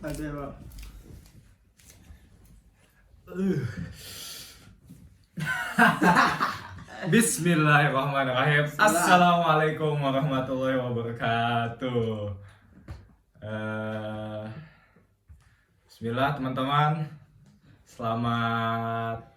Aduh. Bismillahirrahmanirrahim. Assalamualaikum warahmatullahi wabarakatuh. Bismillah teman-teman. Selamat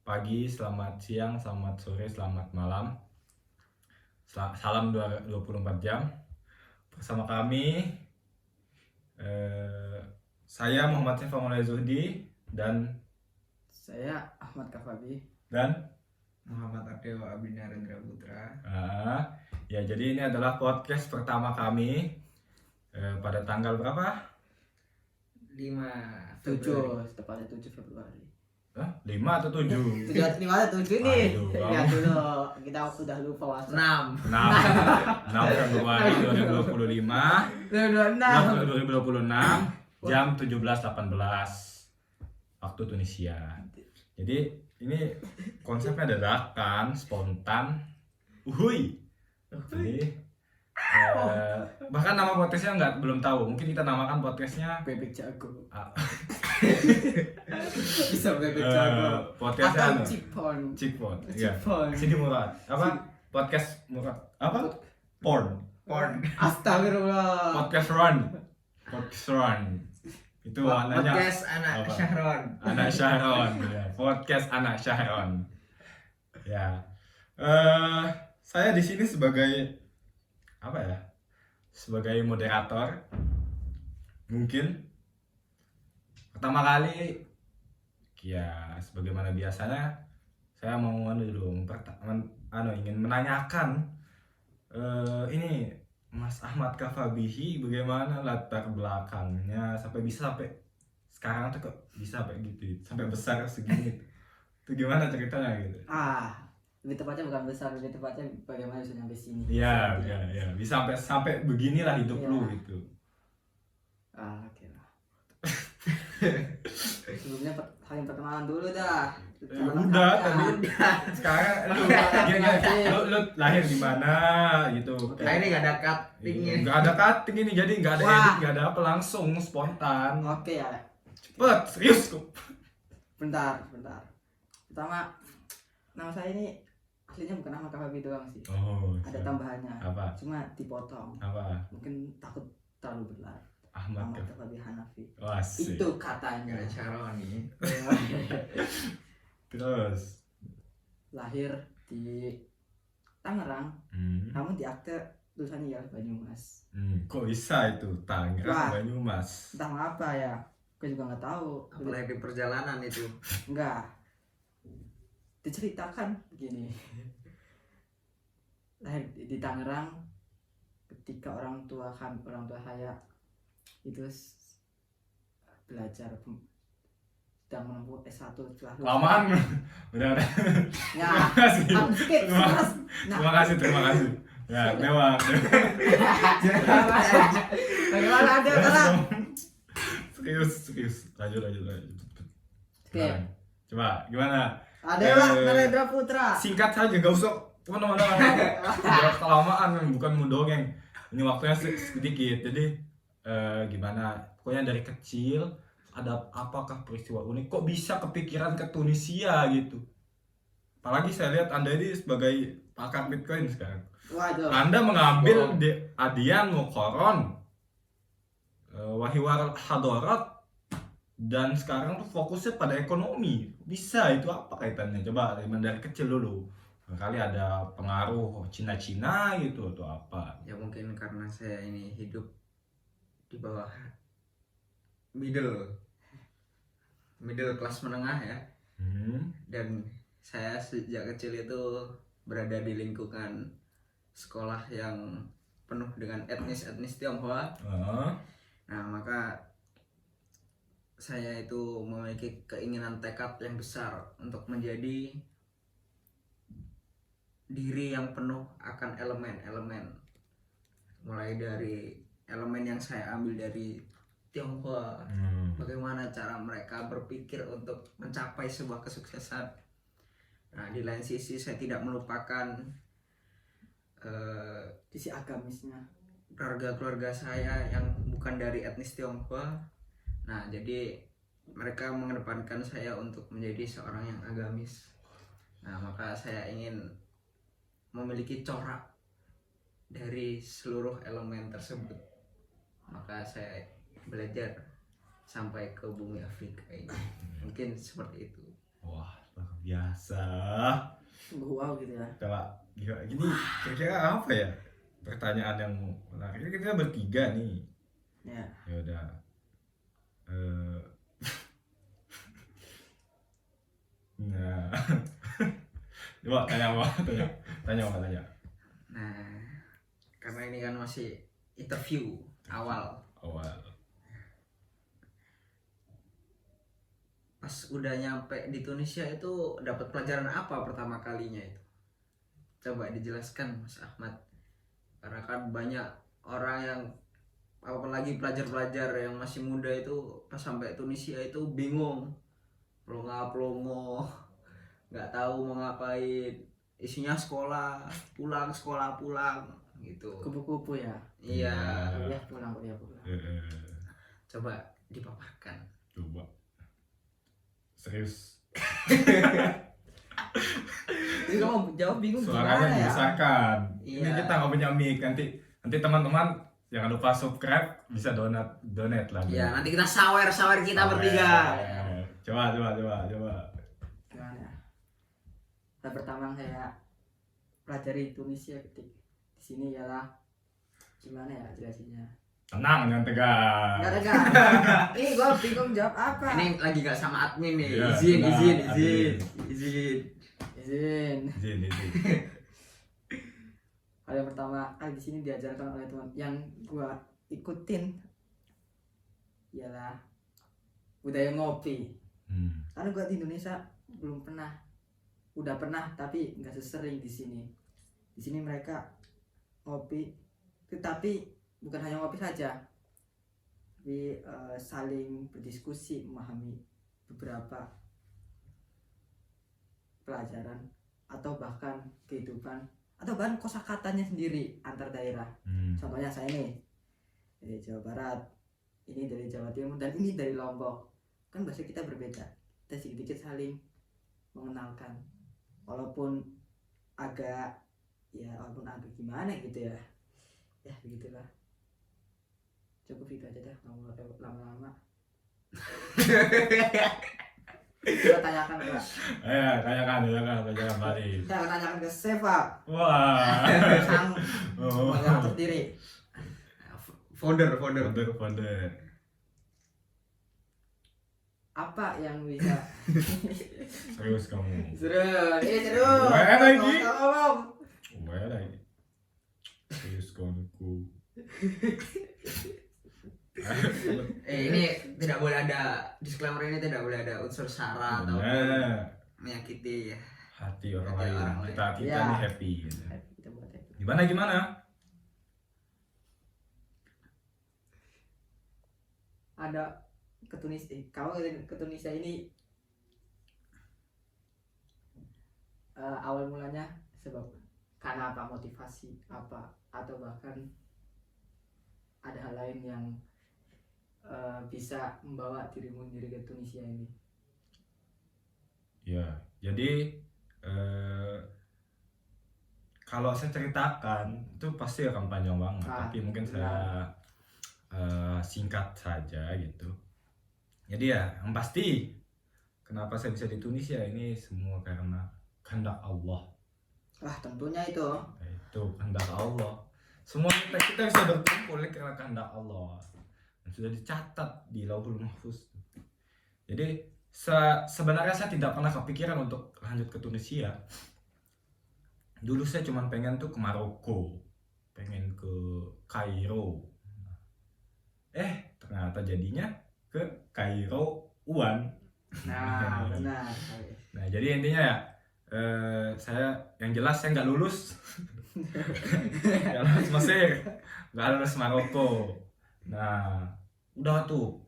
pagi, selamat siang, selamat sore, selamat malam. Salam 24 jam. Bersama kami saya Muhammad Syafa Maulana Zuhdi dan Saya Ahmad Kafabi dan Muhammad Abdul Abdi Narendra Putra. Ya, jadi ini adalah podcast pertama kami pada tanggal berapa? 7, tepatnya 7 Februari. 5 atau 7? 7 nih. Aduh, Lihat dulu, kita sudah lupa waktu. 6 Februari 2025 jam 17.18 waktu Tunisia. Jadi ini konsepnya dadakan, spontan, uhuy. Jadi bahkan nama podcastnya belum tahu. Mungkin kita namakan podcastnya Bebek jago. Ah. Bisa bebek jago. Podcastnya Atau Cipon. Cikpon. Iya. Cipon. Sini Murad. Apa? Podcast Murad. Apa? Porn. Astagfirullah. Podcast Run. Itu anaknya Podcast anak apa? Syahron. Anak Syahron. Ya. Podcast anak Syahron. Ya. Saya di sini sebagai apa ya? Sebagai moderator. Mungkin pertama kali ya sebagaimana biasanya saya mau ingin menanyakan ini Mas Ahmad Kafabihi bagaimana latar belakangnya sampai sekarang tuh kok bisa sampai gitu, sampai besar segini. Itu gimana ceritanya gitu? Lebih tepatnya bukan besar, lebih tepatnya bagaimana bisa nyampe sini. Iya, bisa sampai beginilah hidup Ya. lu gitu. Oke lah. Sebelumnya saling perkenalan dulu dah. Udah tadi. Sekarang lu lahir di mana gitu. Nah ini gak ada cuttingnya. Nggak ada cutting ini, jadi nggak ada Wah. edit, nggak ada apa, langsung spontan. Oke ya. Cepet, serius kok. Bentar. Pertama, nama saya ini aslinya bukan Ahmad Kafabi doang sih. Oh, Ada tambahannya. apa? Cuma dipotong. Apa? Mungkin takut terlalu berat. Ahmad Ahmad Kaf. Kafabi Hanafi. Wah, asik. Itu Gak katanya. ada Syahron nih. Terus. Lahir di Tangerang, namun di akte tulisannya ya Banyumas. Kok bisa itu Wah. Tangerang Banyumas? Entah mengapa ya. Gue juga nggak tahu. Apalagi di perjalanan itu. Enggak. Diceritakan begini. Lahir di Tangerang ketika orang tua saya itu belajar sedang menempuh S1 setelah lulus. Lamaan. Udah. Ya, Terima kasih. sedikit. Nah, Terima kasih. Ya, memang. bagaimana ada kalau Serius. Lanjut. Oke. Nah, coba gimana? Adalah Narendra Putra. Singkat saja, gak usah Gak kelamaan, bukan mau dongeng. Ini waktunya sedikit. Jadi gimana? Pokoknya dari kecil ada apakah peristiwa unik? Kok bisa kepikiran ke Tunisia gitu? Apalagi saya lihat Anda ini sebagai pakar Bitcoin sekarang. Waduh. Anda mengambil Adian Muqarron, Wahiwar Hadarat, dan sekarang tuh fokusnya pada ekonomi. Bisa, itu apa kaitannya? Coba dari kecil dulu. Kali ada pengaruh Cina-Cina gitu atau apa? Ya mungkin karena saya ini hidup di bawah middle kelas menengah ya. Dan saya sejak kecil itu berada di lingkungan sekolah yang penuh dengan etnis Tionghoa. Nah maka saya itu memiliki keinginan tekad yang besar untuk menjadi diri yang penuh akan elemen-elemen, mulai dari elemen yang saya ambil dari Tionghoa, bagaimana cara mereka berpikir untuk mencapai sebuah kesuksesan. Nah di lain sisi saya tidak melupakan Sisi agamisnya. keluarga saya yang bukan dari etnis Tionghoa. Nah, jadi mereka mengedepankan saya untuk menjadi seorang yang agamis. Nah, maka saya ingin memiliki corak dari seluruh elemen tersebut. Maka saya belajar sampai ke bumi Afrika ini. Mungkin seperti itu. Wah, luar biasa. Wow gitu ya. Coba gini, kira-kira apa ya pertanyaan yang menarik? Kita bertiga nih. Ya. Ya udah. Nah. Coba tanya. Nah, karena ini kan masih interview awal. Pas udah nyampe di Tunisia itu dapat pelajaran apa pertama kalinya itu? Coba dijelaskan Mas Ahmad. Karena kan banyak orang yang apalagi pelajar-pelajar yang masih muda itu pas sampai Tunisia itu bingung, pelongo, nggak tahu mau ngapain, isinya sekolah pulang gitu. Kupu-kupu ya. Iya. Kuliah pulang. Coba dipaparkan. Coba. Serius. Jadi kamu jawab bingung Suaranya gimana ya? dibesarkan. Iya. Ini kita nggak punya mic, nanti teman-teman jangan lupa subscribe, bisa donate lah. Ya, nanti kita sawer kita bertiga. Coba. Gimana ya? Hal pertama yang saya pelajari Tunisia di sini ialah gimana ya jelasinnya? Tenang, jangan tegang. Enggak tegang. Ini gua bingung jawab apa. Ini lagi gak sama admin nih. Iya, Izin. Hal yang pertama di sini diajarkan oleh teman yang gua ikutin ialah budaya ngopi. Karena gua di Indonesia belum pernah, udah pernah tapi nggak sesering di sini. Di sini mereka ngopi, tetapi bukan hanya ngopi saja, tapi saling berdiskusi, memahami beberapa pelajaran atau bahkan kehidupan atau bahkan kosakatanya sendiri antar daerah. Contohnya saya nih dari Jawa Barat, ini dari Jawa Timur, dan ini dari Lombok. Kan bahasa kita berbeda, kita sedikit saling mengenalkan, walaupun agak gimana gitu ya, begitulah. Cukup itu aja dah, nggak mau lama-lama. Kita tanyakan ke Tanyakan balik. kita akan tanyakan ke Seva, Wah. sang moderator diri. Founder. Apa yang bisa Serius kamu. Seru. Wah, lagi. Tolong. Serius kamu. Ini tidak boleh ada disclaimer, ini tidak boleh ada unsur sara atau menyakiti ya hati orang Hati lain. orang lain. Kita Ya. nih happy. Gitu. Kita buat itu. Gimana? Ada ke Tunisia. Kamu ke Tunisia ini awal mulanya sebab karena apa, motivasi apa, atau bahkan ada hal lain yang bisa membawa dirimu sendiri ke Tunisia ini? Ya, jadi kalau saya ceritakan itu pasti akan panjang banget, tapi mungkin saya singkat saja gitu. Jadi ya, yang pasti kenapa saya bisa di Tunisia ini semua karena kehendak Allah. Wah, tentunya itu. Itu kehendak Allah. Semua kita bisa berkumpul karena kehendak Allah. Dan sudah dicatat di Lauhul Mahfuz. Jadi sebenarnya saya tidak pernah kepikiran untuk lanjut ke Tunisia. Dulu saya cuma pengen tuh ke Maroko, pengen ke Kairo. Ternyata jadinya ke Kairo Uan. Nah, benar. Nah, jadi intinya ya, saya yang jelas saya nggak lulus. Nggak lulus Mesir, nggak lulus Maroko. Nah, udah tuh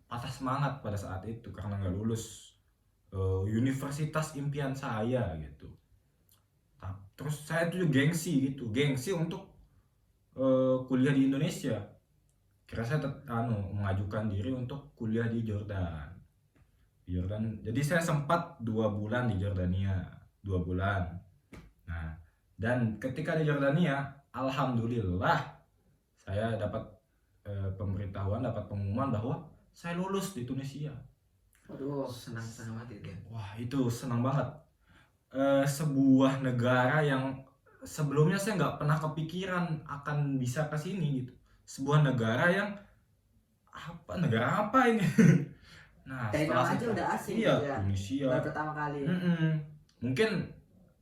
patah semangat pada saat itu karena nggak lulus universitas impian saya gitu. Terus saya tuh gengsi untuk kuliah di Indonesia. Kira saya mengajukan diri untuk kuliah di Jordan. Jadi saya sempat 2 bulan di Jordania, 2 bulan. Nah, dan ketika di Jordania, alhamdulillah saya dapat pemberitahuan, dapat pengumuman bahwa saya lulus di Tunisia. Waduh, senang banget itu. Wah, itu senang banget. Sebuah negara yang sebelumnya saya nggak pernah kepikiran akan bisa ke sini gitu. Sebuah negara yang negara apa ini? Nah, dari setelah nama aja udah asing iya, ya. Tunisia. Baru pertama kali. Mungkin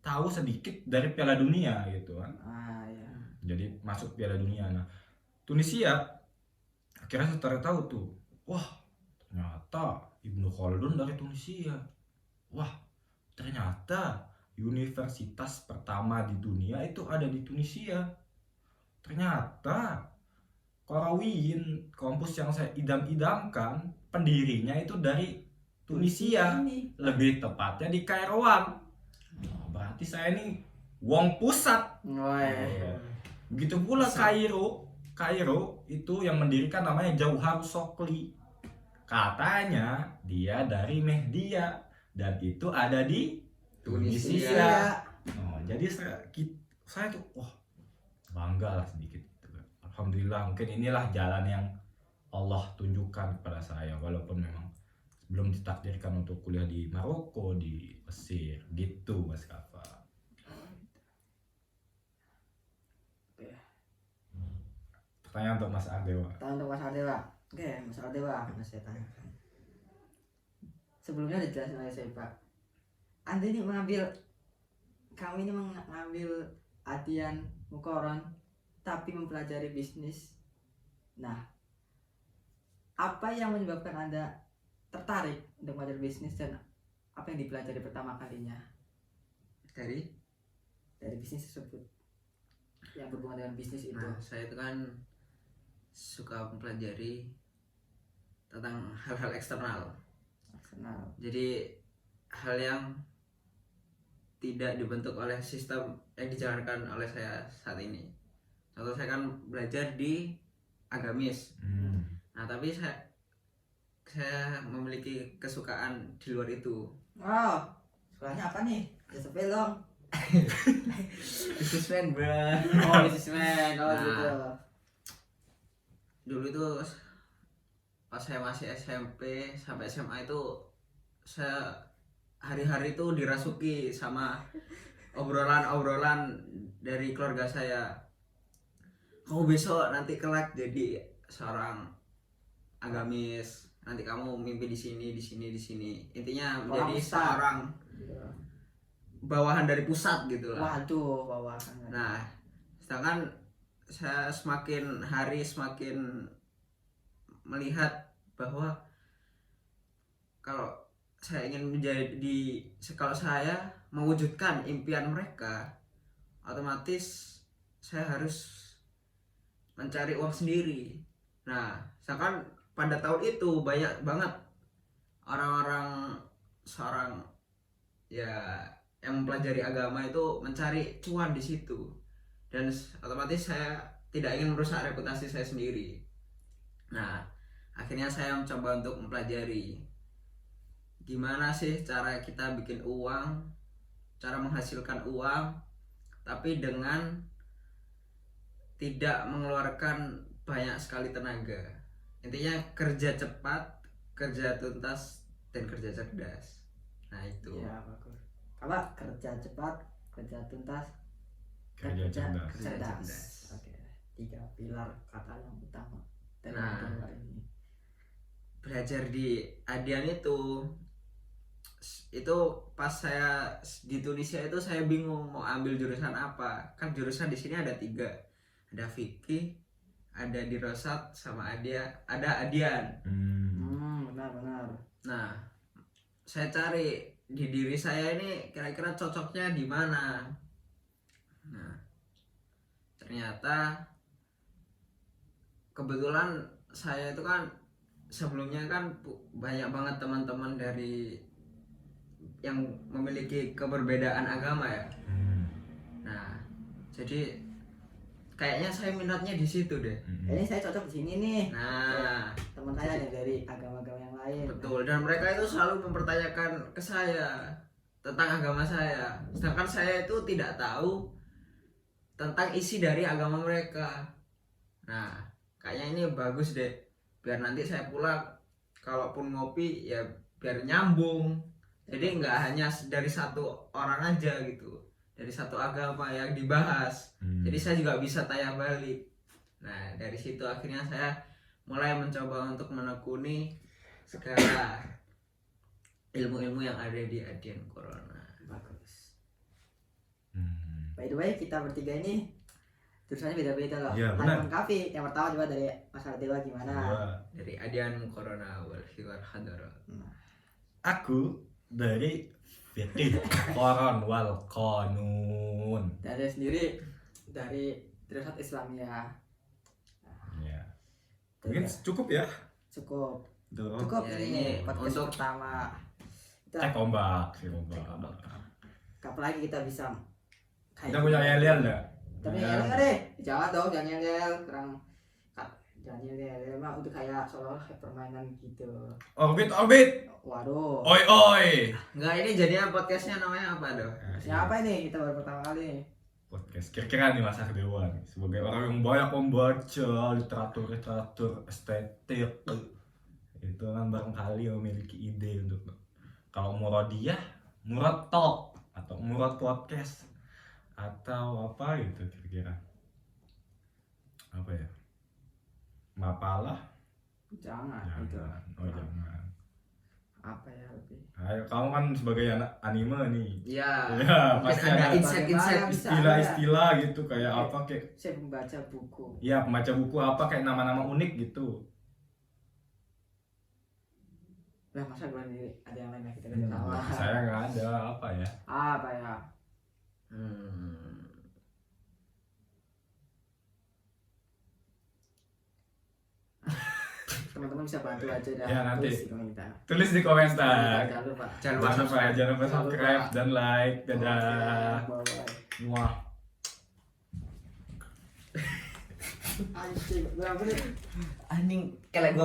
tahu sedikit dari Piala Dunia gitu kan. Ya. Jadi masuk Piala Dunia. Nah, Tunisia akhirnya saya tahu tuh. Wah, ternyata Ibnu Khaldun dari Tunisia. Wah, ternyata universitas pertama di dunia itu ada di Tunisia. Ternyata Qarawiyyin, kampus yang saya idam-idamkan, pendirinya itu dari Tunisia. Lebih tepatnya di Kairouan. Berarti saya ini wong pusat. Begitu pula Kairo itu yang mendirikan namanya Jauhar Sokli. Katanya dia dari Mehdia dan itu ada di Tunisia. Jadi saya tuh bangga lah sedikit. Alhamdulillah, mungkin inilah jalan yang Allah tunjukkan kepada saya, walaupun memang belum ditakdirkan untuk kuliah di Maroko, di Mesir, gitu Mas Kafa. Pertanyaan untuk Mas Ardewa. Oke, Mas Ardewa, saya tanyakan. Sebelumnya dijelasin oleh saya Pak. Kamu ini mengambil latihan Mukoron tapi mempelajari bisnis. Nah, apa yang menyebabkan Anda tertarik untuk belajar bisnis dan apa yang dipelajari pertama kalinya dari bisnis tersebut yang berhubungan dengan bisnis itu? Nah, saya itu kan suka mempelajari tentang hal-hal eksternal. Jadi hal yang tidak dibentuk oleh sistem yang dijalankan oleh saya saat ini. Contoh, saya kan belajar di agamis. Nah, tapi saya memiliki kesukaan di luar itu. Wow, sukanya apa nih? Bisa sepel dong. Businessman, bro. Businessman. Gitu. Dulu itu pas saya masih SMP sampai SMA itu saya hari-hari itu dirasuki sama obrolan dari keluarga saya. Kamu besok nanti kelak jadi seorang agamis, nanti kamu mimpi di sini. Intinya menjadi seorang bawahan dari pusat gitu lah. Waduh, bawahan. Nah, sedangkan saya semakin hari semakin melihat bahwa kalau saya ingin kalau saya mewujudkan impian mereka, otomatis saya harus mencari uang sendiri. Nah, sedangkan pada tahun itu banyak banget orang-orang seorang yang mempelajari agama itu mencari cuan di situ, dan otomatis saya tidak ingin merusak reputasi saya sendiri. Nah, akhirnya saya mencoba untuk mempelajari gimana sih cara kita bikin uang, cara menghasilkan uang tapi dengan tidak mengeluarkan banyak sekali tenaga. Intinya kerja cepat, kerja tuntas, dan kerja cerdas. Nah, itu. Ya, bagus. Apa? Kerja cepat, kerja tuntas, kerja cerdas. Oke. 3 pilar kata yang utama. Nah, belajar di Adian itu pas saya di Tunisia itu saya bingung mau ambil jurusan apa. Kan jurusan di sini ada 3. Ada fikih, ada dirosat, sama ada Adian. Benar. Nah, saya cari di diri saya ini kira-kira cocoknya di mana. Nah, ternyata kebetulan saya itu kan sebelumnya kan banyak banget teman-teman dari yang memiliki keberbedaan agama ya. Nah, jadi kayaknya saya minatnya di situ deh. Ini saya cocok di sini nih. Nah, Teman saya ada dari agama-agama yang lain. betul, dan mereka itu selalu mempertanyakan ke saya tentang agama saya, sedangkan saya itu tidak tahu tentang isi dari agama mereka. Nah, kayaknya ini bagus deh, biar nanti saya pulang kalaupun ngopi ya biar nyambung, jadi nggak hanya dari satu orang aja gitu, dari satu agama yang dibahas. Jadi saya juga bisa tanya balik. Nah, dari situ akhirnya saya mulai mencoba untuk menekuni segala ilmu-ilmu yang ada di Adian Corona. Bagus. By the way, kita bertiga ini jurusannya beda-beda loh. Iya, benar. Haiwan Kafi. Yang pertama coba dari Mas Dewa gimana? Dari Adian Corona wal Hiwar Hadara. Aku dari fikih Quran wal Qanun. Dari sendiri dari Dirasat Islamiyah. Ya. Mungkin cukup ya. Cukup. Tuh. Cukup Ya, ini ini podcast untuk- pertama. Kita Ombak. kapan lagi kita bisa Kita punya yel-yel enggak? Tapi yel enggak deh? Jangan dong, jangan yel, kurang jangan yel, emang untuk kayak seolah-olah kayak permainan gitu. Orbit. Waduh. Oi. Enggak, ini jadinya podcastnya namanya apa dong? Siapa ini? Kita baru pertama kali nih. Podcast kira-kira nih Mas Dewa nih, sebagai orang yang banyak membaca literatur estetik, itu kan barangkali memiliki ide untuk kalau Muradiah, Murad Talk atau Murad Podcast atau apa gitu kira-kira apa ya, Mapalah Jangan itu. jangan, oh jangan. Apa ya lebih? Ayo, kamu kan sebagai anak anime nih, Ya, ya mungkin pasti ada ada insight-insight. Bagaimana? istilah-istilah gitu kayak Oke. apa kayak Saya membaca buku. ya pembaca buku apa kayak nama-nama unik gitu. Lah masa gue nih ada yang lain yang kita tidak tahu. Saya nggak ada apa ya. Apa ya? Teman-teman bisa bantu aja dah. Ya, nanti. Tulis di komentar. Tulis di komentar. Jangan lupa. Jangan lupa subscribe dan like. Dadah. Bye-bye. Muah. Anjing, berapa nih? Anjing, kayak gua